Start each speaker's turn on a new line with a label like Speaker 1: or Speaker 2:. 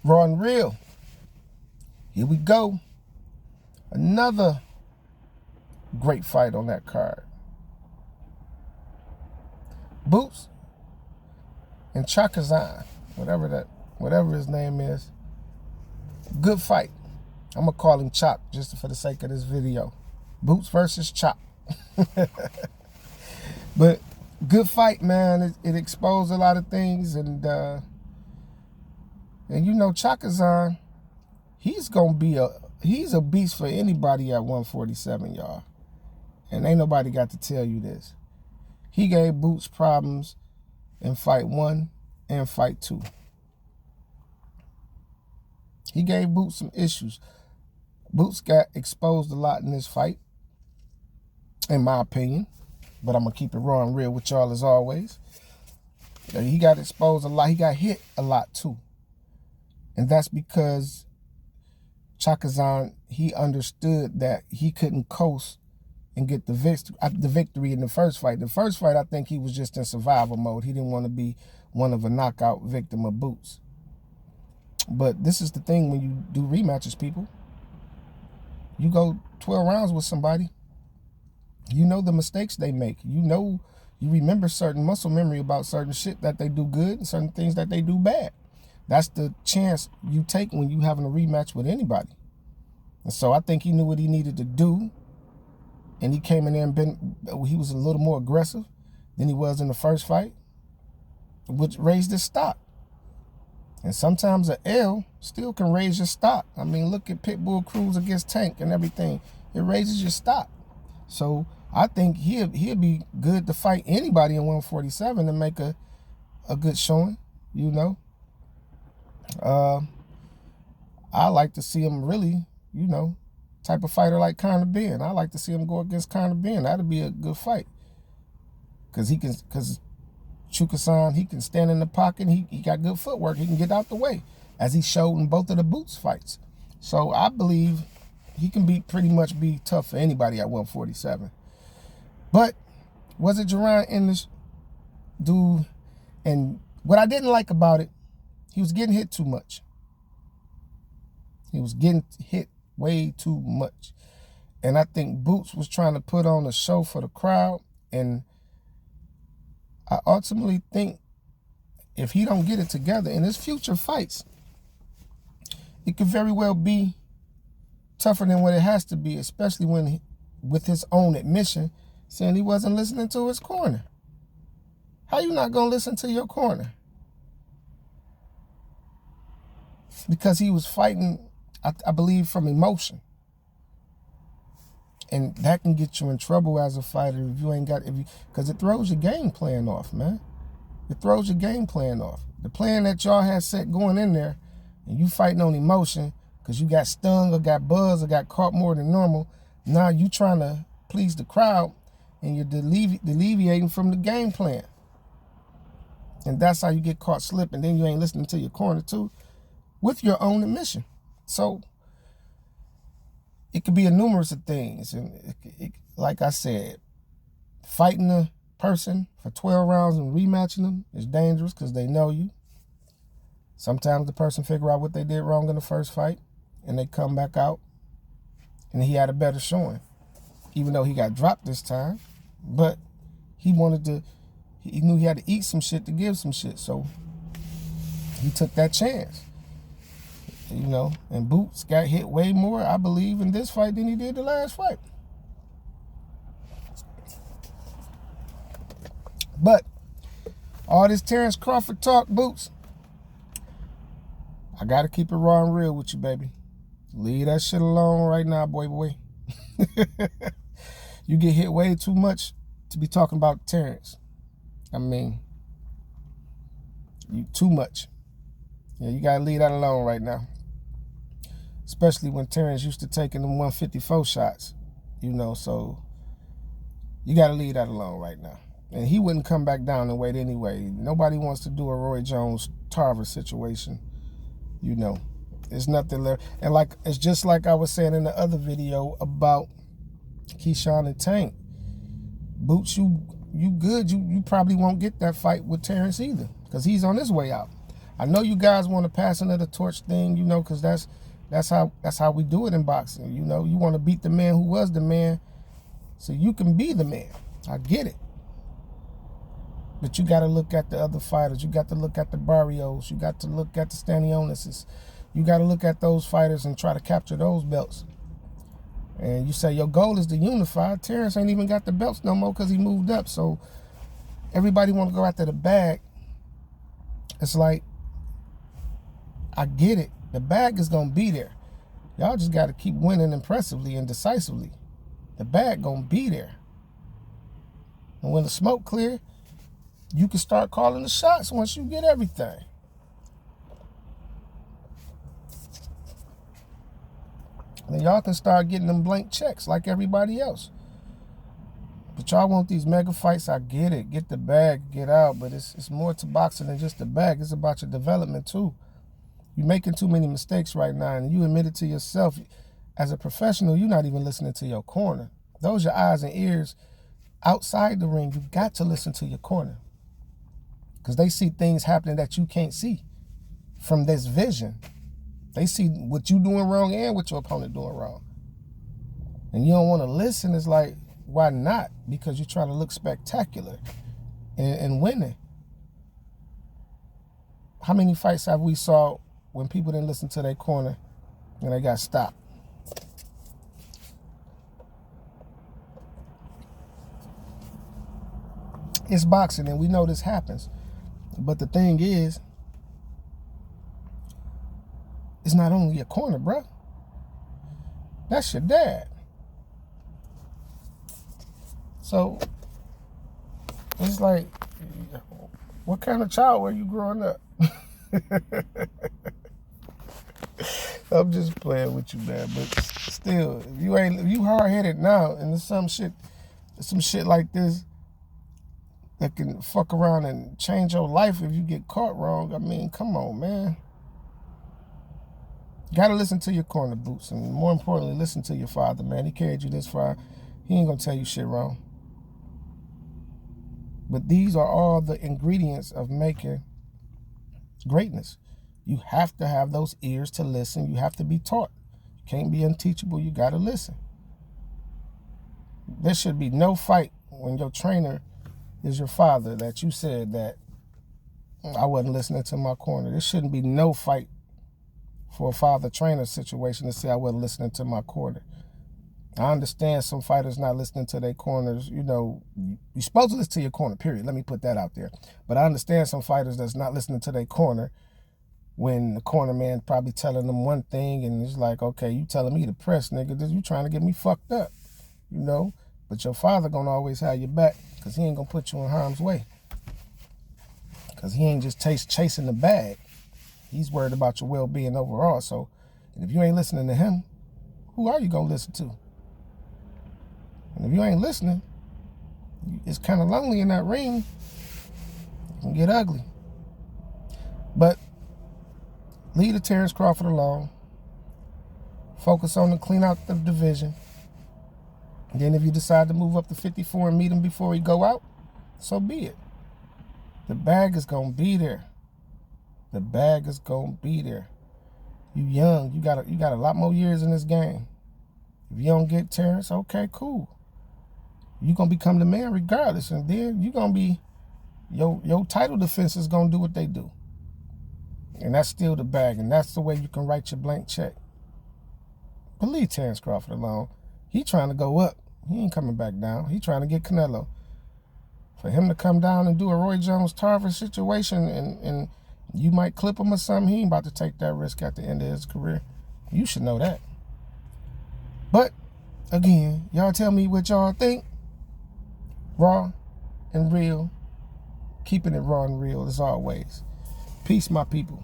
Speaker 1: Raw and real. Here we go. Another great fight on that card. Boots and Chakazan, whatever his name is. Good fight. I'm gonna call him Chop just for the sake of this video. Boots versus Chop. But good fight, man. It exposed a lot of things, and you know, Chakazan, he's a beast for anybody at 147, y'all. And ain't nobody got to tell you this. He gave Boots problems in fight 1 and fight 2. He gave Boots some issues. Boots got exposed a lot in this fight, in my opinion. But I'm going to keep it raw and real with y'all as always. He got exposed a lot. He got hit a lot too. And that's because Chakazan, he understood that he couldn't coast and get the victory in the first fight. The first fight, I think he was just in survival mode. He didn't want to be one of a knockout victim of Boots. But this is the thing when you do rematches, people. You go 12 rounds with somebody. You know the mistakes they make. You remember certain muscle memory about certain shit that they do good and certain things that they do bad. That's the chance you take when you having a rematch with anybody. And so I think he knew what he needed to do. And he came in there and he was a little more aggressive than he was in the first fight, which raised his stock. And sometimes an L still can raise your stock. I mean, look at Pitbull Cruz against Tank and everything. It raises your stock. So I think he'll be good to fight anybody in 147 and make a good showing, you know. I like to see him really, you know, type of fighter like Conor Ben. I like to see him go against Conor Ben. That'd be a good fight. Because Chukassan, he can stand in the pocket. He got good footwork. He can get out the way, as he showed in both of the Boots fights. So I believe he can pretty much be tough for anybody at 147. But was it Jerron English, dude? And what I didn't like about it, he was getting hit too much. He was getting hit way too much. And I think Boots was trying to put on a show for the crowd. And I ultimately think if he don't get it together in his future fights, it could very well be tougher than what it has to be, especially when with his own admission saying he wasn't listening to his corner. How you not gonna listen to your corner? Because he was fighting, I believe, from emotion. And that can get you in trouble as a fighter if you ain't got, because it throws your game plan off, man. It throws your game plan off. The plan that y'all had set going in there, and you fighting on emotion because you got stung or got buzzed or got caught more than normal. Now you trying to please the crowd and you're deviating from the game plan. And that's how you get caught slipping. Then you ain't listening to your corner too, with your own admission. So it could be a numerous of things. And like I said, fighting a person for 12 rounds and rematching them is dangerous because they know you. Sometimes the person figure out what they did wrong in the first fight and they come back out and he had a better showing, even though he got dropped this time. But he knew he had to eat some shit to give some shit. So he took that chance, you know, and Boots got hit way more, I believe, in this fight than he did the last fight. But all this Terrence Crawford talk, Boots, I got to keep it raw and real with you, baby. Leave that shit alone right now, boy. You get hit way too much to be talking about Terrence. I mean, you too much. Yeah, you got to leave that alone right now. Especially when Terrence used to taking them 154 shots, you know, so you got to leave that alone right now. And he wouldn't come back down and wait anyway. Nobody wants to do a Roy Jones Tarver situation, you know. There's nothing there. And it's just like I was saying in the other video about Keyshawn and Tank. Boots, you good. You probably won't get that fight with Terrence either, because he's on his way out. I know you guys want to pass another torch thing, you know, because that's how we do it in boxing. You know, you want to beat the man who was the man so you can be the man. I get it. But you got to look at the other fighters. You got to look at the Barrios. You got to look at the Stanionis. You got to look at those fighters and try to capture those belts. And you say your goal is to unify. Terrence ain't even got the belts no more because he moved up. So everybody want to go after the bag. It's like, I get it. The bag is going to be there. Y'all just got to keep winning impressively and decisively. The bag going to be there. And when the smoke clear, you can start calling the shots once you get everything. Then y'all can start getting them blank checks like everybody else. But y'all want these mega fights, I get it. Get the bag, get out. But it's more to boxing than just the bag. It's about your development too. You're making too many mistakes right now, and you admit it to yourself. As a professional, you're not even listening to your corner. Those are your eyes and ears outside the ring. You got to listen to your corner because they see things happening that you can't see from this vision. They see what you doing wrong and what your opponent doing wrong. And you don't want to listen. It's like, why not? Because you're trying to look spectacular and winning. How many fights have we saw when people didn't listen to their corner and they got stopped? It's boxing, and we know this happens. But the thing is, it's not only your corner, bro. That's your dad. So it's like, what kind of child were you growing up? I'm just playing with you, man. But still, if you hard-headed now, and there's some shit like this that can fuck around and change your life if you get caught wrong. I mean, come on, man. Gotta listen to your corner, Boots, and more importantly, listen to your father, man. He carried you this far. He ain't gonna tell you shit wrong. But these are all the ingredients of making greatness. You have to have those ears to listen. You have to be taught. You can't be unteachable. You gotta listen. There should be no fight when your trainer is your father that you said that I wasn't listening to my corner. There shouldn't be no fight for a father-trainer situation to say I wasn't listening to my corner. I understand some fighters not listening to their corners. You know, you're supposed to listen to your corner, period. Let me put that out there. But I understand some fighters that's not listening to their corner when the corner man probably telling them one thing and it's like, okay, you telling me to press, nigga. You trying to get me fucked up, you know? But your father gonna always have your back because he ain't gonna put you in harm's way. Because he ain't just chasing the bag. He's worried about your well-being overall. So if you ain't listening to him, who are you going to listen to? And if you ain't listening, it's kind of lonely in that ring. It can get ugly. But leave the Terrence Crawford alone. Focus on to clean out the division. And then if you decide to move up to 54 and meet him before he go out, so be it. The bag is going to be there. The bag is going to be there. You young. You got a lot more years in this game. If you don't get Terrence, okay, cool. You're going to become the man regardless. And then you're going to be, your title defense is going to do what they do. And that's still the bag. And that's the way you can write your blank check. But leave Terrence Crawford alone. He trying to go up. He ain't coming back down. He trying to get Canelo. For him to come down and do a Roy Jones-Tarver situation and you might clip him or something, he ain't about to take that risk at the end of his career. You should know that. But, again, y'all tell me what y'all think. Raw and real. Keeping it raw and real as always. Peace, my people.